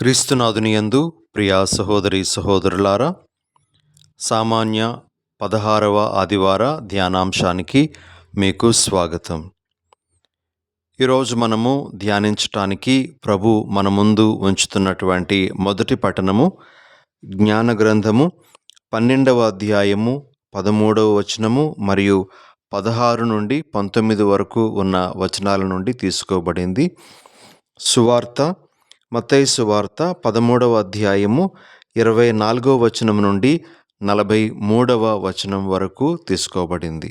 క్రీస్తునాథుని యందు ప్రియా సహోదరి సహోదరులారా, సామాన్య 16వ ఆదివార ధ్యానాంశానికి మీకు స్వాగతం. ఈరోజు మనము ధ్యానించటానికి ప్రభు మన ముందు ఉంచుతున్నటువంటి మొదటి పఠనము జ్ఞాన గ్రంథము 12వ అధ్యాయము 13వ వచనము మరియు 16 నుండి 19 వరకు ఉన్న వచనాల నుండి తీసుకోబడింది. సువార్త మత్తయి సువార్త 13వ అధ్యాయము 24వ వచనం నుండి 43వ వచనం వరకు తీసుకోబడింది.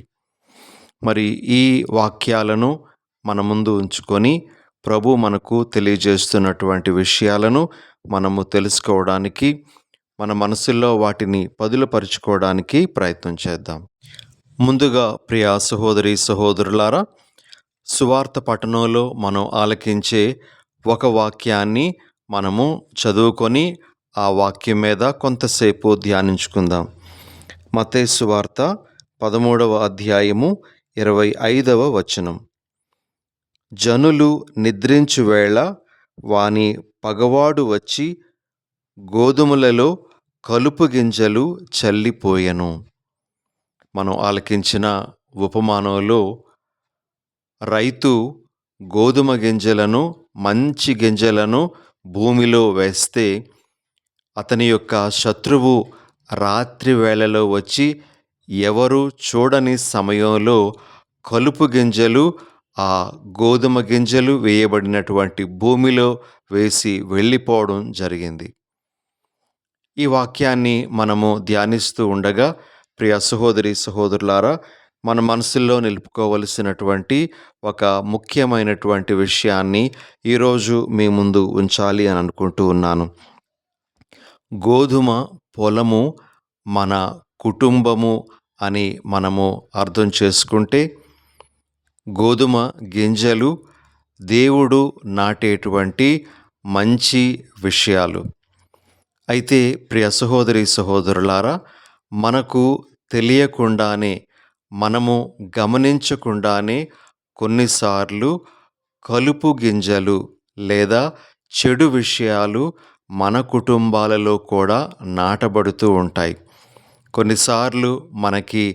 మరి ఈ వాక్యాలను మన ముందు ఉంచుకొని ప్రభు మనకు తెలియజేస్తున్నటువంటి విషయాలను మనము తెలుసుకోవడానికి, మన మనసుల్లో వాటిని పదులుపరుచుకోవడానికి ప్రయత్నం చేద్దాం. ముందుగా ప్రియా సహోదరి సహోదరులారా, సువార్త పఠనంలో మనం ఆలకించే ఒక వాక్యాన్ని మనము చదువుకొని ఆ వాక్యం మీద కొంతసేపు ధ్యానించుకుందాం. మత్తయి సువార్త 13వ అధ్యాయము 25వ వచనం. జనులు నిద్రించు వేళ వాని పగవాడు వచ్చి గోధుమలలో కలుపు గింజలు చల్లిపోయెను. మనం ఆలకించిన ఉపమానంలో రైతు గోధుమ గింజలను, మంచి గింజలను భూమిలో వేస్తే అతని యొక్క శత్రువు రాత్రి వేళలో వచ్చి ఎవరు చూడని సమయంలో కలుపు గింజలు ఆ గోధుమ గింజలు వేయబడినటువంటి భూమిలో వేసి వెళ్ళిపోవడం జరిగింది. ఈ వాక్యాన్ని మనము ధ్యానిస్తూ ఉండగా ప్రియ సహోదరి సహోదరులారా, మన మనసుల్లో నిలుపుకోవలసినటువంటి ఒక ముఖ్యమైనటువంటి విషయాన్ని ఈరోజు మీ ముందు ఉంచాలి అని అనుకుంటూ ఉన్నాను. గోధుమ పొలము మన కుటుంబము అని మనము అర్థం చేసుకుంటే, గోధుమ గింజలు దేవుడు నాటేటువంటి మంచి విషయాలు. అయితే ప్రియ సహోదరి సహోదరులారా, మనకు తెలియకుండానే, మనము గమనించకుండానే కొన్నిసార్లు కలుపు గింజలు లేదా చెడు విషయాలు మన కుటుంబాలలో కూడా నాటబడుతూ ఉంటాయి. కొన్నిసార్లు మనకి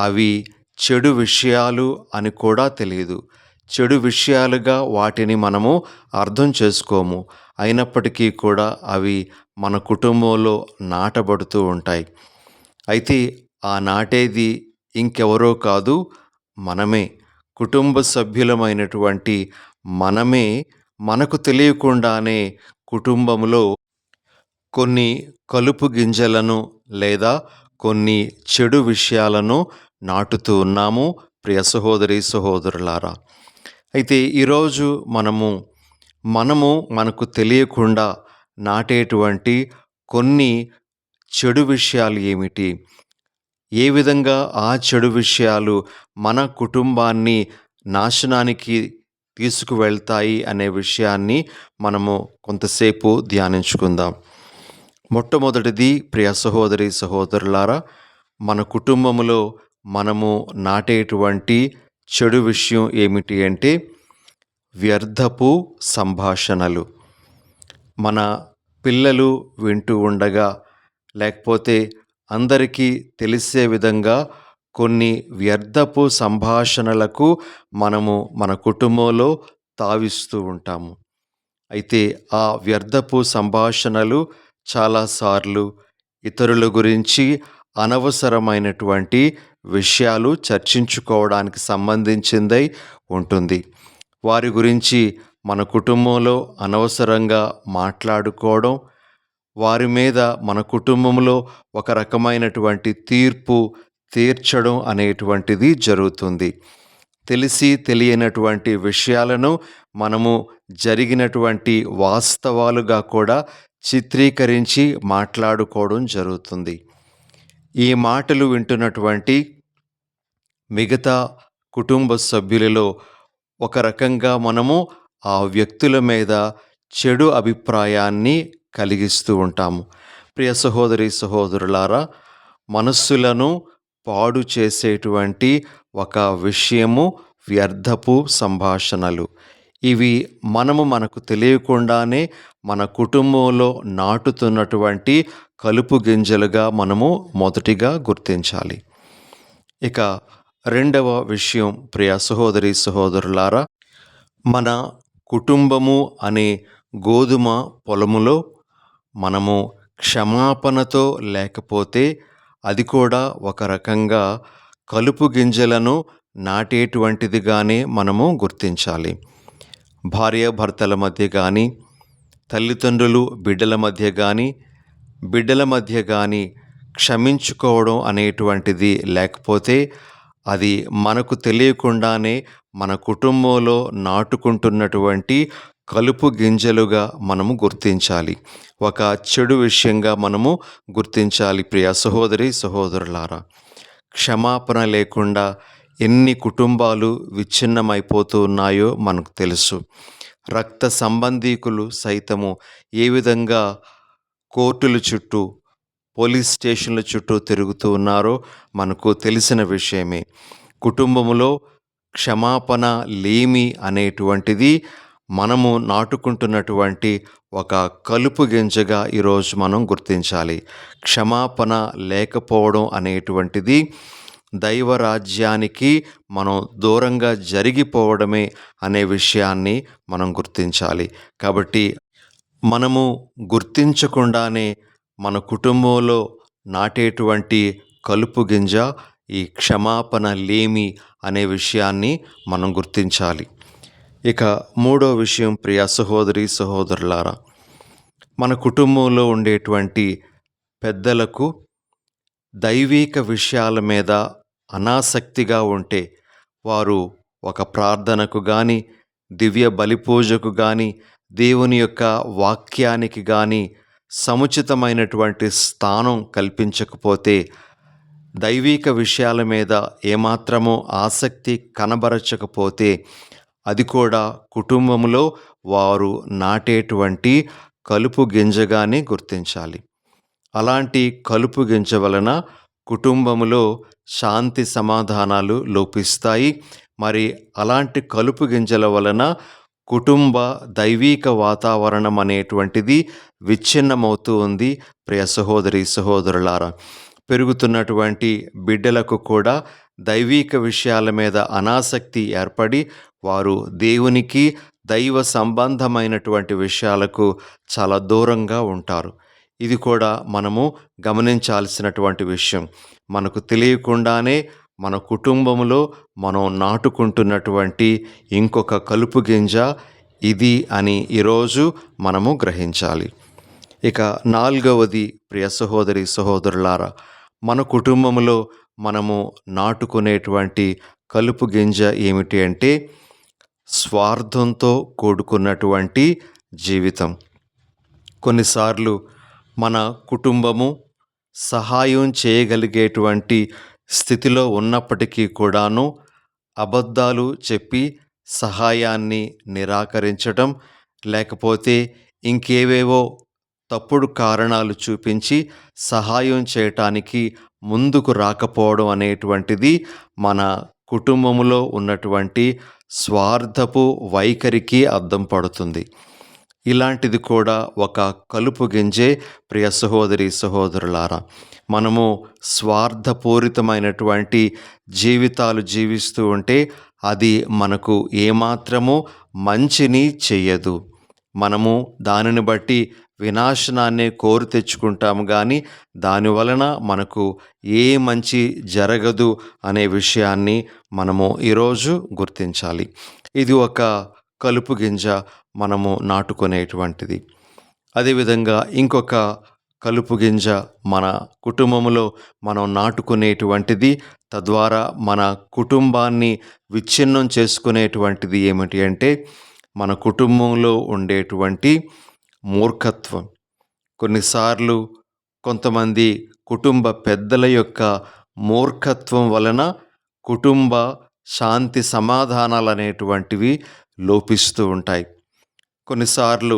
అవి చెడు విషయాలు అని కూడా తెలియదు. చెడు విషయాలుగా వాటిని మనము అర్థం చేసుకోము. అయినప్పటికీ కూడా అవి మన కుటుంబంలో నాటబడుతూ ఉంటాయి. అయితే ఆ నాటేది ఇంకెవరో కాదు, మనమే. కుటుంబ సభ్యులమైనటువంటి మనమే మనకు తెలియకుండానే కుటుంబంలో కొన్ని కలుపు గింజలను లేదా కొన్ని చెడు విషయాలను నాటుతూ ఉన్నాము ప్రియ సహోదరి సహోదరులారా. అయితే ఈరోజు మనము మనకు తెలియకుండా నాటేటువంటి కొన్ని చెడు విషయాలు ఏమిటి, ఏ విధంగా ఆ చెడు విషయాలు మన కుటుంబాన్ని నాశనానికి తీసుకువెళ్తాయి అనే విషయాన్ని మనము కొంతసేపు ధ్యానించుకుందాం. మొట్టమొదటిది ప్రియ సహోదరి సహోదరులారా, మన కుటుంబంలో మనము నాటేటువంటి చెడు విషయం ఏమిటి అంటే వ్యర్థపు సంభాషణలు. మన పిల్లలు వింటూ ఉండగా, లేకపోతే అందరికీ తెలిసే విధంగా కొన్ని వ్యర్థపు సంభాషణలకు మనము మన కుటుంబంలో తావిస్తూ ఉంటాము. అయితే ఆ వ్యర్థపు సంభాషణలు చాలాసార్లు ఇతరుల గురించి అనవసరమైనటువంటి విషయాలు చర్చించుకోవడానికి సంబంధించిందై ఉంటుంది. వారి గురించి మన కుటుంబంలో అనవసరంగా మాట్లాడుకోవడం, వారి మీద మన కుటుంబంలో ఒక రకమైనటువంటి తీర్పు తీర్చడం అనేటువంటిది జరుగుతుంది. తెలిసి తెలియనటువంటి విషయాలను మనము జరిగినటువంటి వాస్తవాలుగా కూడా చిత్రీకరించి మాట్లాడుకోవడం జరుగుతుంది. ఈ మాటలు వింటున్నటువంటి మిగతా కుటుంబ సభ్యులలో ఒక రకంగా మనము ఆ వ్యక్తుల మీద చెడు అభిప్రాయాన్ని కలిగిస్తూ ఉంటాము. ప్రియ సహోదరి సహోదరులారా, మనస్సులను పాడు చేసేటువంటి ఒక విషయము వ్యర్థపు సంభాషణలు. ఇవి మనకు తెలియకుండానే మన కుటుంబంలో నాటుతున్నటువంటి కలుపు గింజలుగా మనము మొదటిగా గుర్తించాలి. ఇక రెండవ విషయం ప్రియ సహోదరి సహోదరులారా, మన కుటుంబము అనే గోధుమ పొలములో మనము క్షమాపణతో లేకపోతే అది కూడా ఒక రకంగా కలుపు గింజలను నాటేటువంటిదిగానే మనము గుర్తించాలి. భార్యాభర్తల మధ్య కానీ, తల్లిదండ్రులు బిడ్డల మధ్య కానీ, బిడ్డల మధ్య కానీ క్షమించుకోవడం అనేటువంటిది లేకపోతే అది మనకు తెలియకుండానే మన కుటుంబంలో నాటుకుంటున్నటువంటి కలుపు గింజలుగా మనము గుర్తించాలి. ఒక చెడు విషయంగా మనము గుర్తించాలి. ప్రియ సహోదరి సహోదరులారా, క్షమాపణ లేకుండా ఎన్ని కుటుంబాలు విచ్ఛిన్నమైపోతూ ఉన్నాయో మనకు తెలుసు. రక్త సంబంధీకులు సైతము ఏ విధంగా కోర్టుల చుట్టూ, పోలీస్ స్టేషన్ల చుట్టూ తిరుగుతూ ఉన్నారో మనకు తెలిసిన విషయమే. కుటుంబంలో క్షమాపణ లేమి అనేటువంటిది మనము నాటుకుంటున్నటువంటి ఒక కలుపు గింజగా ఈరోజు మనం గుర్తించాలి. క్షమాపణ లేకపోవడం అనేటువంటిది దైవరాజ్యానికి మనం దూరంగా జరిగిపోవడమే అనే విషయాన్ని మనం గుర్తించాలి. కాబట్టి మనము గుర్తించకుండానే మన కుటుంబంలో నాటేటువంటి కలుపు గింజ ఈ క్షమాపణ లేమి అనే విషయాన్ని మనం గుర్తించాలి. ఇక మూడో విషయం ప్రియ సహోదరి సహోదరులారా, మన కుటుంబంలో ఉండేటువంటి పెద్దలకు దైవిక విషయాల మీద అనాసక్తిగా ఉంటే వారు ఒక ప్రార్థనకు కానీ, దివ్య బలిపూజకు కానీ, దేవుని యొక్క వాక్యానికి కానీ సముచితమైనటువంటి స్థానం కల్పించకపోతే, దైవిక విషయాల మీద ఏమాత్రమో ఆసక్తి కనబరచకపోతే అది కూడా కుటుంబంలో వారు నాటేటువంటి కలుపు గింజగానే గుర్తించాలి. అలాంటి కలుపు గింజ వలన కుటుంబంలో శాంతి సమాధానాలు లోపిస్తాయి. మరి అలాంటి కలుపు గింజల వలన కుటుంబ దైవిక వాతావరణం అనేటువంటిది విచ్ఛిన్నమవుతూ ఉంది. ప్రియ సహోదరి సహోదరులారా, పెరుగుతున్నటువంటి బిడ్డలకు కూడా దైవిక విషయాల మీద అనాసక్తి ఏర్పడి వారు దేవునికి, దైవ సంబంధమైనటువంటి విషయాలకు చాలా దూరంగా ఉంటారు. ఇది కూడా మనము గమనించాల్సినటువంటి విషయం. మనకు తెలియకుండానే మన కుటుంబంలో మనం నాటుకుంటున్నటువంటి ఇంకొక కలుపు గింజ ఇది అని ఈరోజు మనము గ్రహించాలి. ఇక నాలుగవది ప్రియ సహోదరి సహోదరులారా, మన కుటుంబంలో మనము నాటుకునేటువంటి కలుపు గింజ ఏమిటి అంటే స్వార్థంతో కూడుకున్నటువంటి జీవితం. కొన్నిసార్లు మన కుటుంబము సహాయం చేయగలిగేటువంటి స్థితిలో ఉన్నప్పటికీ కూడాను అబద్ధాలు చెప్పి సహాయాన్ని నిరాకరించడం, లేకపోతే ఇంకేవేవో తప్పుడు కారణాలు చూపించి సహాయం చేయటానికి ముందుకు రాకపోవడం అనేటువంటిది మన కుటుంబంలో ఉన్నటువంటి స్వార్థపు వైఖరికి అద్దం పడుతుంది. ఇలాంటిది కూడా ఒక కలుపు గింజే ప్రియ సహోదరి సహోదరులారా. మనము స్వార్థపూరితమైనటువంటి జీవితాలు జీవిస్తూ ఉంటే అది మనకు ఏమాత్రము మంచిని చెయ్యదు. మనము దానిని బట్టి వినాశనాన్ని కోరి తెచ్చుకుంటాము, కానీ దానివలన మనకు ఏ మంచి జరగదు అనే విషయాన్ని మనము ఈరోజు గుర్తించాలి. ఇది ఒక కలుపు గింజ మనము నాటుకునేటువంటిది. అదేవిధంగా ఇంకొక కలుపు గింజ మన కుటుంబంలో మనం నాటుకునేటువంటిది, తద్వారా మన కుటుంబాన్ని విచ్ఛిన్నం చేసుకునేటువంటిది ఏమిటి అంటే మన కుటుంబంలో ఉండేటువంటి మూర్ఖత్వం. కొన్నిసార్లు కొంతమంది కుటుంబ పెద్దల యొక్క మూర్ఖత్వం వలన కుటుంబ శాంతి సమాధానాలు అనేటువంటివి లోపిస్తూ ఉంటాయి. కొన్నిసార్లు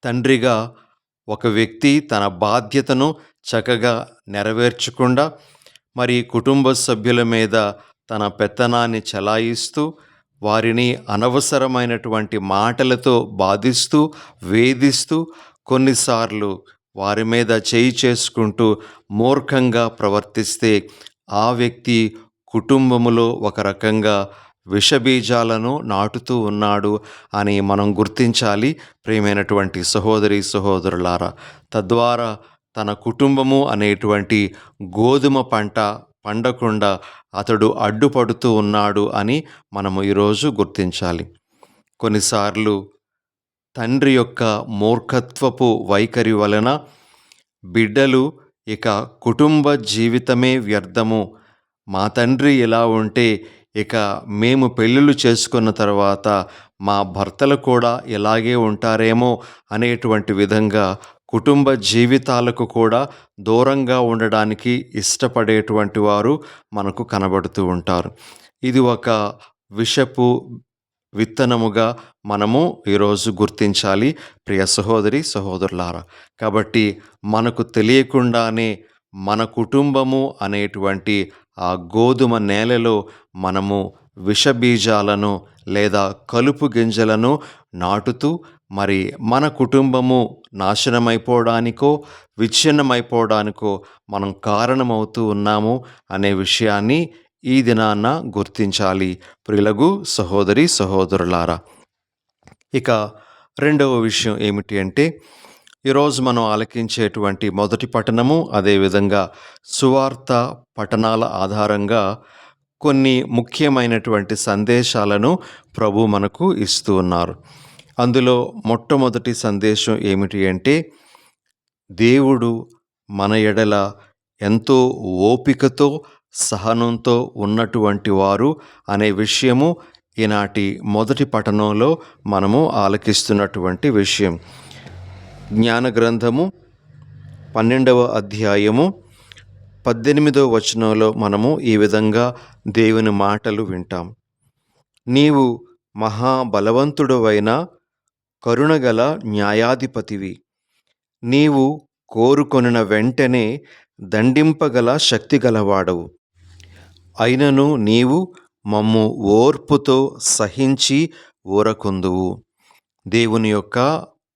తండ్రిగా ఒక వ్యక్తి తన బాధ్యతను చక్కగా నెరవేర్చకుండా మరి కుటుంబ సభ్యుల మీద తన పెత్తనాన్ని చెలాయిస్తూ వారిని అనవసరమైనటువంటి మాటలతో బాధిస్తూ, వేధిస్తూ, కొన్నిసార్లు వారి మీద చేయి చేసుకుంటూ మూర్ఖంగా ప్రవర్తిస్తే ఆ వ్యక్తి కుటుంబములో ఒక రకంగా విషబీజాలను నాటుతూ ఉన్నాడు అని మనం గుర్తించాలి ప్రియమైనటువంటి సహోదరి సహోదరులారా. తద్వారా తన కుటుంబము అనేటువంటి గోధుమ పంట పండకుండా అతడు అడ్డుపడుతూ ఉన్నాడు అని మనము ఈరోజు గుర్తించాలి. కొన్నిసార్లు తండ్రి యొక్క మూర్ఖత్వపు వైఖరి వలన బిడ్డలు ఇక కుటుంబ జీవితమే వ్యర్థము, మా తండ్రి ఇలా ఉంటే ఇక మేము పెళ్ళిళ్ళు చేసుకున్న తర్వాత మా భర్తలు కూడా ఇలాగే ఉంటారేమో అనేటువంటి విధంగా కుటుంబ జీవితాలకు కూడా దూరంగా ఉండడానికి ఇష్టపడేటువంటి వారు మనకు కనబడుతూ ఉంటారు. ఇది ఒక విషపు విత్తనముగా మనము ఈరోజు గుర్తించాలి ప్రియ సహోదరి సహోదరులారా. కాబట్టి మనకు తెలియకుండానే మన కుటుంబము అనేటువంటి ఆ గోధుమ నేలలో మనము విషబీజాలను లేదా కలుపు గింజలను నాటుతూ మరి మన కుటుంబము నాశనమైపోవడానికో విచ్ఛిన్నమైపోవడానికో మనం కారణమవుతూ ఉన్నాము అనే విషయాన్ని ఈ దినాన గుర్తించాలి ప్రియులగు సహోదరి సహోదరులారా. ఇక రెండవ విషయం ఏమిటి అంటే, ఈరోజు మనం ఆలకించేటువంటి మొదటి పఠనము అదేవిధంగా సువార్త పఠనాల ఆధారంగా కొన్ని ముఖ్యమైనటువంటి సందేశాలను ప్రభు మనకు ఇస్తూ ఉన్నారు. అందులో మొట్టమొదటి సందేశం ఏమిటి అంటే, దేవుడు మన ఎడల ఎంతో ఓపికతో సహనంతో ఉన్నటువంటి వారు అనే విషయము ఈనాటి మొదటి పఠనంలో మనము ఆలకిస్తున్నటువంటి విషయం. జ్ఞాన గ్రంథము 12వ అధ్యాయము 18వ వచనంలో మనము ఈ విధంగా దేవుని మాటలు వింటాం. నీవు మహాబలవంతుడవైన కరుణగల న్యాయాధిపతివి, నీవు కోరుకొనిన వెంటనే దండింపగల శక్తి గలవాడవు. అయినను నీవు మమ్ము ఓర్పుతో సహించి ఊరకుందువు. దేవుని యొక్క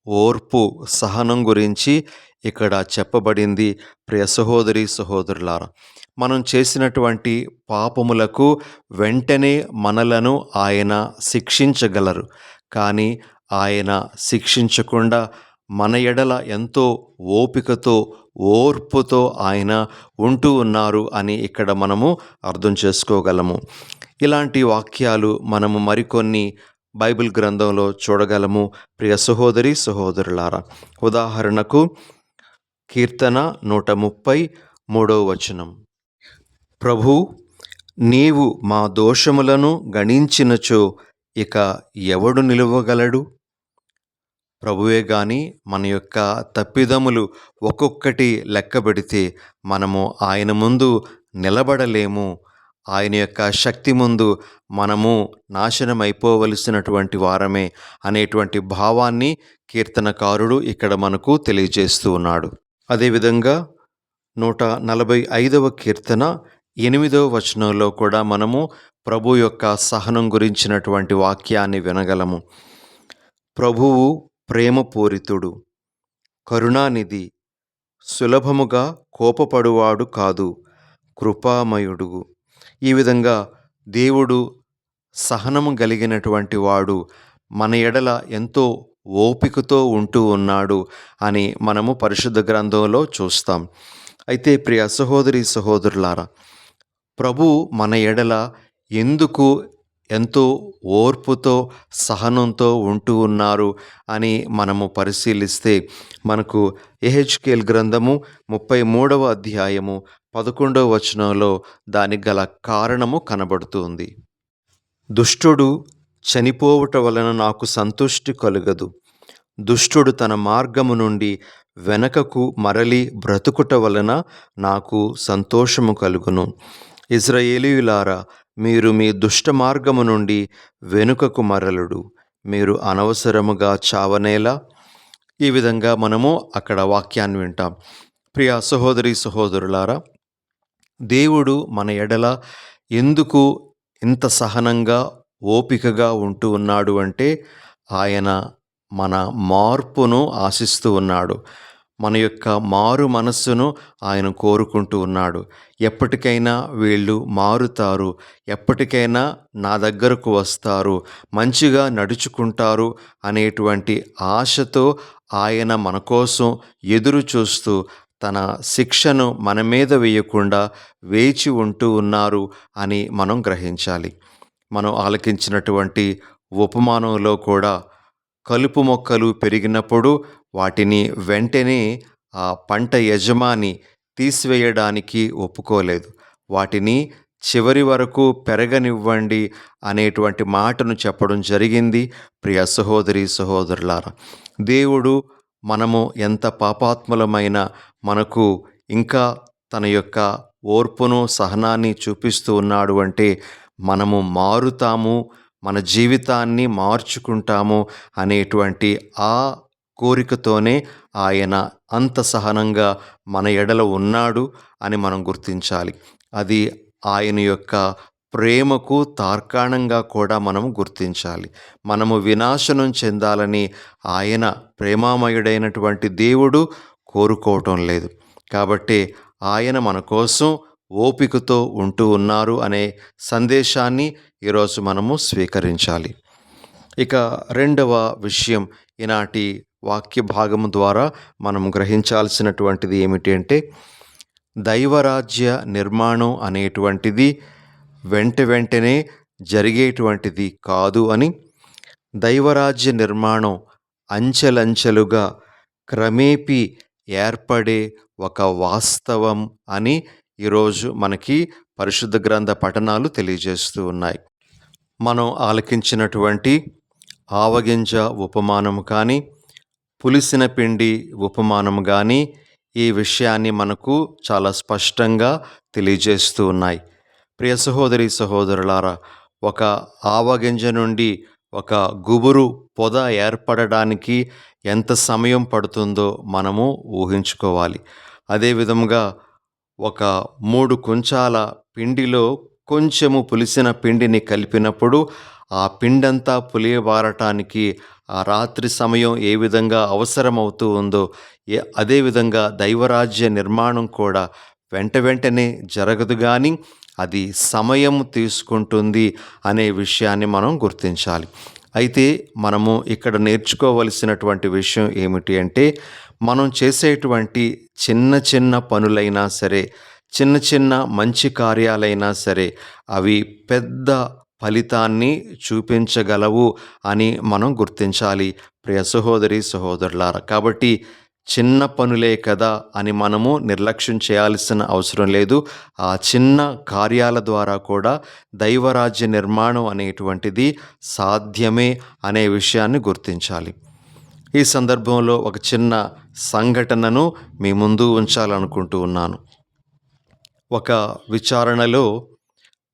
ఓర్పు సహనం గురించి ఇక్కడ చెప్పబడింది ప్రియ సహోదరి సహోదరులారా. మనం చేసినటువంటి పాపములకు వెంటనే మనలను ఆయన శిక్షించగలరు, కానీ ఆయన శిక్షించకుండా మన ఎడల ఎంతో ఓపికతో ఓర్పుతో ఆయన ఉంటూ ఉన్నారు అని ఇక్కడ మనము అర్థం చేసుకోగలము. ఇలాంటి వాక్యాలు మనము మరికొన్ని బైబిల్ గ్రంథంలో చూడగలము ప్రియ సహోదరి సహోదరులారా. ఉదాహరణకు కీర్తన 133వ వచనం, ప్రభు నీవు మా దోషములను గణించినచో ఇక ఎవడు నిలువగలడు? ప్రభువే గాని మన యొక్క తప్పిదములు ఒక్కొక్కటి లెక్కబెడితే మనము ఆయన ముందు నిలబడలేము. ఆయన యొక్క శక్తి ముందు మనము నాశనమైపోవలసినటువంటి వారమే అనేటువంటి భావాన్ని కీర్తనకారుడు ఇక్కడ మనకు తెలియజేస్తూ ఉన్నాడు. అదేవిధంగా 145వ కీర్తన 8వ వచనంలో కూడా మనము ప్రభు యొక్క సహనం గురించినటువంటి వాక్యాన్ని వినగలము. ప్రభువు ప్రేమపూరితుడు, కరుణానిధి, సులభముగా కోపపడువాడు కాదు, కృపామయుడు. ఈ విధంగా దేవుడు సహనము కలిగినటువంటి వాడు, మన ఎడల ఎంతో ఓపికతో ఉంటూ ఉన్నాడు అని మనము పరిశుద్ధ గ్రంథంలో చూస్తాం. అయితే ప్రియ సహోదరి సహోదరులారా, ప్రభు మన ఎడల ఎందుకు ఎంతో ఓర్పుతో సహనంతో ఉంటూ ఉన్నారు అని మనము పరిశీలిస్తే మనకు యెహెజ్కేలు గ్రంథము 33వ అధ్యాయము 11వ వచనంలో దానికి గల కారణము కనబడుతుంది. దుష్టుడు చనిపోవుట వలన నాకు సంతుష్టి కలుగదు, దుష్టుడు తన మార్గము నుండి వెనకకు మరలి బ్రతుకుట వలన నాకు సంతోషము కలుగును. ఇశ్రాయేలీయులారా, మీరు మీ దుష్ట మార్గము నుండి వెనుకకు మరలుడు, మీరు అనవసరముగా చావనేలా. ఈ విధంగా మనము అక్కడ వాక్యాన్ని వింటాం. ప్రియ సహోదరి సహోదరులారా, దేవుడు మన ఎడల ఎందుకు ఇంత సహనంగా ఓపికగా ఉంటూ ఉన్నాడు అంటే ఆయన మన మార్పును ఆశిస్తూ ఉన్నాడు. మన యొక్క మారు మనస్సును ఆయన కోరుకుంటూ ఉన్నాడు. ఎప్పటికైనా వీళ్ళు మారుతారు. ఎప్పటికైనా నా దగ్గరకు వస్తారు. మంచిగా నడుచుకుంటారు అనేటువంటి ఆశతో ఆయన మన కోసం ఎదురు చూస్తూ తన శిక్షను మన మీద వేయకుండా వేచి ఉంటూ ఉన్నారు అని మనం గ్రహించాలి. మనం ఆలకించినటువంటి ఉపమానంలో కూడా కలుపు మొక్కలు పెరిగినప్పుడు వాటిని వెంటనే ఆ పంట యజమాని తీసివేయడానికి ఒప్పుకోలేదు. వాటిని చివరి వరకు పెరగనివ్వండి అనేటువంటి మాటను చెప్పడం జరిగింది. ప్రియ సహోదరి సహోదరులారా, దేవుడు మనము ఎంత పాపాత్ములమైనా మనకు ఇంకా తన యొక్క ఓర్పును సహనాన్ని చూపిస్తూ ఉన్నాడు అంటే మనము మారుతాము, మన జీవితాన్ని మార్చుకుంటాము అనేటువంటి ఆ కోరికతోనే ఆయన అంత సహనంగా మన ఎడల ఉన్నాడు అని మనం గుర్తించాలి. అది ఆయన యొక్క ప్రేమకు తార్కాణంగా కూడా మనం గుర్తించాలి. మనము వినాశనం చెందాలని ఆయన ప్రేమామయుడైనటువంటి దేవుడు కోరుకోవటం లేదు. కాబట్టి ఆయన మన కోసం ఓపికతో ఉంటూ ఉన్నారు అనే సందేశాన్ని ఈరోజు మనము స్వీకరించాలి. ఇక రెండవ విషయం, ఈనాటి వాక్య భాగము ద్వారా మనం గ్రహించాల్సినటువంటిది ఏమిటి అంటే, దైవరాజ్య నిర్మాణం అనేటువంటిది వెంటనే జరిగేటువంటిది కాదు అని, దైవరాజ్య నిర్మాణం అంచెలంచెలుగా క్రమేపీ ఏర్పడే ఒక వాస్తవం అని ఈరోజు మనకి పరిశుద్ధ గ్రంథ పఠనాలు తెలియజేస్తూ ఉన్నాయి. మనం ఆలకించినటువంటి ఆవగింజ ఉపమానం కానీ, పులిసిన పిండి ఉపమానం కానీ ఈ విషయాన్ని మనకు చాలా స్పష్టంగా తెలియజేస్తూ ఉన్నాయి. ప్రియ సహోదరి సహోదరులారా, ఒక ఆవగింజ నుండి ఒక గుబురు పొద ఏర్పడడానికి ఎంత సమయం పడుతుందో మనము ఊహించుకోవాలి. అదేవిధంగా ఒక 3 కుంచాల పిండిలో కొంచెము పులిసిన పిండిని కలిపినప్పుడు ఆ పిండంతా పులియబారటానికి ఆ రాత్రి సమయం ఏ విధంగా అవసరమవుతూ ఉందో అదేవిధంగా దైవరాజ్య నిర్మాణం కూడా వెంటనే జరగదు కానీ అది సమయం తీసుకుంటుంది అనే విషయాన్ని మనం గుర్తించాలి. అయితే మనము ఇక్కడ నేర్చుకోవలసినటువంటి విషయం ఏమిటి అంటే, మనం చేసేటువంటి చిన్న పనులైనా సరే, చిన్న మంచి కార్యాలైనా సరే, అవి పెద్ద ఫలితాన్ని చూపించగలవు అని మనం గుర్తించాలి ప్రియ సహోదరి సహోదరులారా. కాబట్టి చిన్న పనులే కదా అని మనము నిర్లక్ష్యం చేయాల్సిన అవసరం లేదు. ఆ చిన్న కార్యాల ద్వారా కూడా దైవరాజ్య నిర్మాణం అనేటువంటిది సాధ్యమే అనే విషయాన్ని గుర్తించాలి. ఈ సందర్భంలో ఒక చిన్న సంఘటనను మీ ముందు ఉంచాలనుకుంటూ ఉన్నాను. ఒక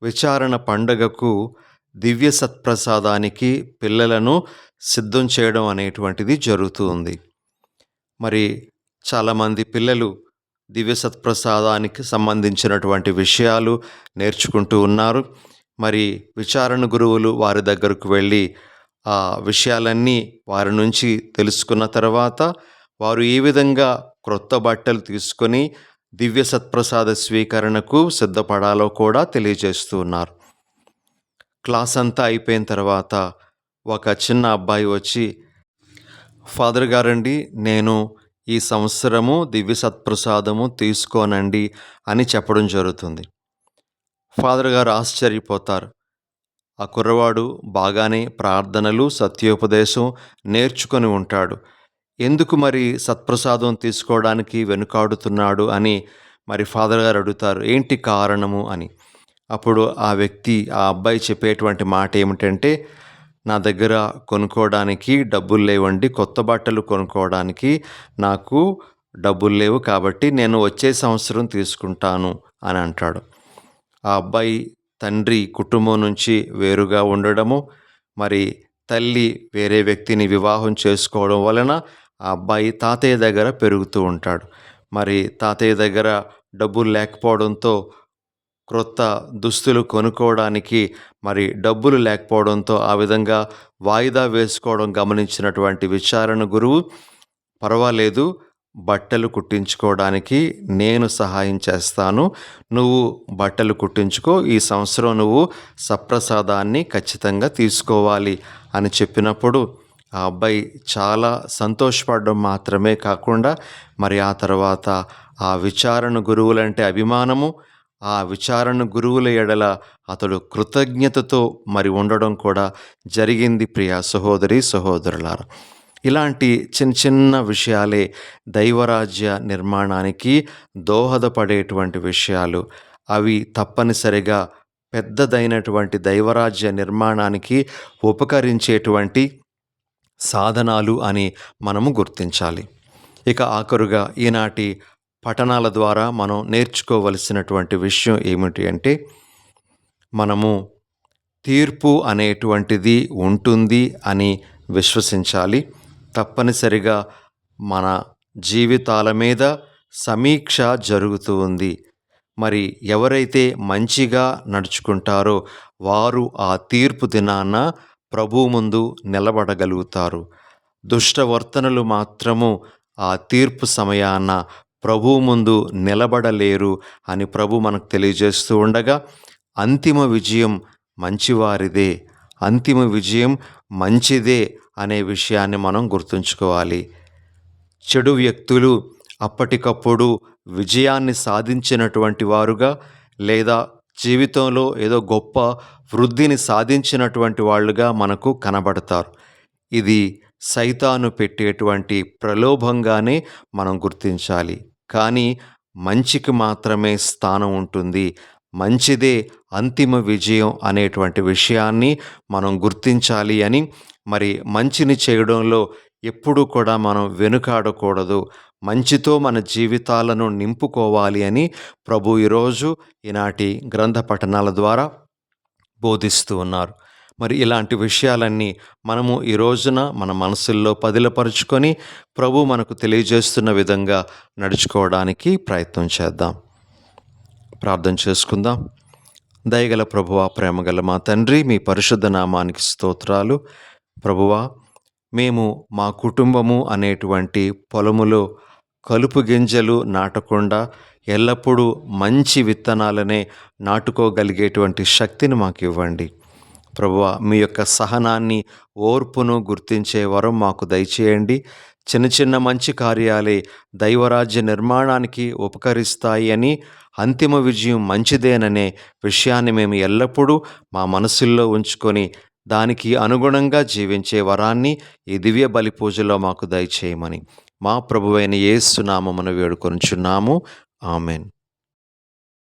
విచారణ పండగకు దివ్య సత్ప్రసాదానికి పిల్లలను సిద్ధం చేయడం అనేటువంటిది జరుగుతూ ఉంది. మరి చాలామంది పిల్లలు దివ్య సత్ప్రసాదానికి సంబంధించినటువంటి విషయాలు నేర్చుకుంటూ ఉన్నారు. మరి విచారణ గురువులు వారి దగ్గరకు వెళ్ళి ఆ విషయాలన్నీ వారి నుంచి తెలుసుకున్న తర్వాత వారు ఏ విధంగా క్రొత్త బట్టలు తీసుకొని దివ్య సత్ప్రసాద స్వీకరణకు సిద్ధపడాలో కూడా తెలియజేస్తూ ఉన్నారు. క్లాస్ అంతా అయిపోయిన తర్వాత ఒక చిన్న అబ్బాయి వచ్చి, ఫాదర్ గారండి, నేను ఈ సంవత్సరము దివ్య సత్ప్రసాదము తీసుకోనండి అని చెప్పడం జరుగుతుంది. ఫాదర్ గారు ఆశ్చర్యపోతారు. ఆ కుర్రవాడు బాగానే ప్రార్థనలు సత్యోపదేశం నేర్చుకొని ఉంటాడు, ఎందుకు మరి సత్ప్రసాదం తీసుకోవడానికి వెనుకాడుతున్నాడు అని మరి ఫాదర్ గారు అడుగుతారు, ఏంటి కారణము అని. అప్పుడు ఆ అబ్బాయి చెప్పేటువంటి మాట ఏమిటంటే, నా దగ్గర కొనుక్కోవడానికి డబ్బులు లేవండి, కొత్త బట్టలు కొనుక్కోవడానికి నాకు డబ్బులు లేవు, కాబట్టి నేను వచ్చే సంవత్సరం తీసుకుంటాను అని అంటాడు. ఆ అబ్బాయి తండ్రి కుటుంబం నుంచి వేరుగా ఉండడము, మరి తల్లి వేరే వ్యక్తిని వివాహం చేసుకోవడం వలన ఆ అబ్బాయి తాతయ్య దగ్గర పెరుగుతూ ఉంటాడు. మరి తాతయ్య దగ్గర డబ్బులు లేకపోవడంతో క్రొత్త దుస్తులు కొనుక్కోవడానికి మరి డబ్బులు లేకపోవడంతో ఆ విధంగా వాయిదా వేసుకోవడం గమనించినటువంటి విచారణ గురువు, పర్వాలేదు, బట్టలు కుట్టించుకోవడానికి నేను సహాయం చేస్తాను. నువ్వు బట్టలు కుట్టించుకో. ఈ సంవత్సరం నువ్వు సప్రసాదాన్ని ఖచ్చితంగా తీసుకోవాలి అని చెప్పినప్పుడు ఆ అబ్బాయి చాలా సంతోషపడడం మాత్రమే కాకుండా మరి ఆ తర్వాత ఆ విచారణ గురువులంటే అభిమానము, ఆ విచారణ గురువుల ఎడల అతడు కృతజ్ఞతతో మరి ఉండడం కూడా జరిగింది. ప్రియా సహోదరి సహోదరులారా, ఇలాంటి చిన్న చిన్న విషయాలే దైవరాజ్య నిర్మాణానికి దోహదపడేటువంటి విషయాలు. అవి తప్పనిసరిగా పెద్దదైనటువంటి దైవరాజ్య నిర్మాణానికి ఉపకరించేటువంటి సాధనాలు అని మనము గుర్తించాలి. ఇక ఆఖరుగా ఈనాటి పఠనాల ద్వారా మనం నేర్చుకోవలసినటువంటి విషయం ఏమిటి అంటే, మనము తీర్పు అనేటువంటిది ఉంటుంది అని విశ్వసించాలి. తప్పనిసరిగా మన జీవితాల మీద సమీక్ష జరుగుతూ ఉంది. మరి ఎవరైతే మంచిగా నడుచుకుంటారో వారు ఆ తీర్పు దినాన ప్రభువు ముందు నిలబడగలుగుతారు. దుష్టవర్తనులు మాత్రము ఆ తీర్పు సమయాన ప్రభువు ముందు నిలబడలేరు అని ప్రభు మనకు తెలియజేస్తూ ఉండగా, అంతిమ విజయం మంచివారిదే, అంతిమ విజయం మంచిదే అనే విషయాన్ని మనం గుర్తుంచుకోవాలి. చెడు వ్యక్తులు అప్పటికప్పుడు విజయాన్ని సాధించినటువంటి వారుగా, లేదా జీవితంలో ఏదో గొప్ప వృద్ధిని సాధించినటువంటి వాళ్ళుగా మనకు కనబడతారు. ఇది సైతాను పెట్టేటువంటి ప్రలోభంగానే మనం గుర్తించాలి. కానీ మంచికి మాత్రమే స్థానం ఉంటుంది. మంచిదే అంతిమ విజయం అనేటువంటి విషయాన్ని మనం గుర్తించాలి అని, మరి మంచిని చేయడంలో ఎప్పుడూ కూడా మనం వెనుకాడకూడదు. మంచితో మన జీవితాలను నింపుకోవాలి అని ప్రభు ఈరోజు ఈనాటి గ్రంథ పఠనాల ద్వారా బోధిస్తూ ఉన్నారు. మరి ఇలాంటి విషయాలన్నీ మనము ఈ రోజున మన మనసుల్లో పదిలపరుచుకొని ప్రభు మనకు తెలియజేస్తున్న విధంగా నడుచుకోవడానికి ప్రయత్నం చేద్దాం. ప్రార్థన చేసుకుందాం. దయగల ప్రభువా, ప్రేమగల మా తండ్రి, మీ పరిశుద్ధ నామానికి స్తోత్రాలు. ప్రభువా, మేము మా కుటుంబము అనేటువంటి పొలములో కలుపు గింజలు నాటకుండా ఎల్లప్పుడూ మంచి విత్తనాలనే నాటుకోగలిగేటువంటి శక్తిని మాకు ఇవ్వండి. ప్రభువా, మీ యొక్క సహనాన్ని, ఓర్పును గుర్తించే వరం మాకు దయచేయండి. చిన్న చిన్న మంచి కార్యాలే దైవరాజ్య నిర్మాణానికి ఉపకరిస్తాయి అని, అంతిమ విజయం మంచిదేననే విషయాన్ని మేము ఎల్లప్పుడూ మా మనసుల్లో ఉంచుకొని దానికి అనుగుణంగా జీవించే వరాన్ని ఈ దివ్య బలి పూజలో మాకు దయచేయమని మా ప్రభువైన యేసు నామమున వేడుకొనుచున్నాము. ఆమెన్.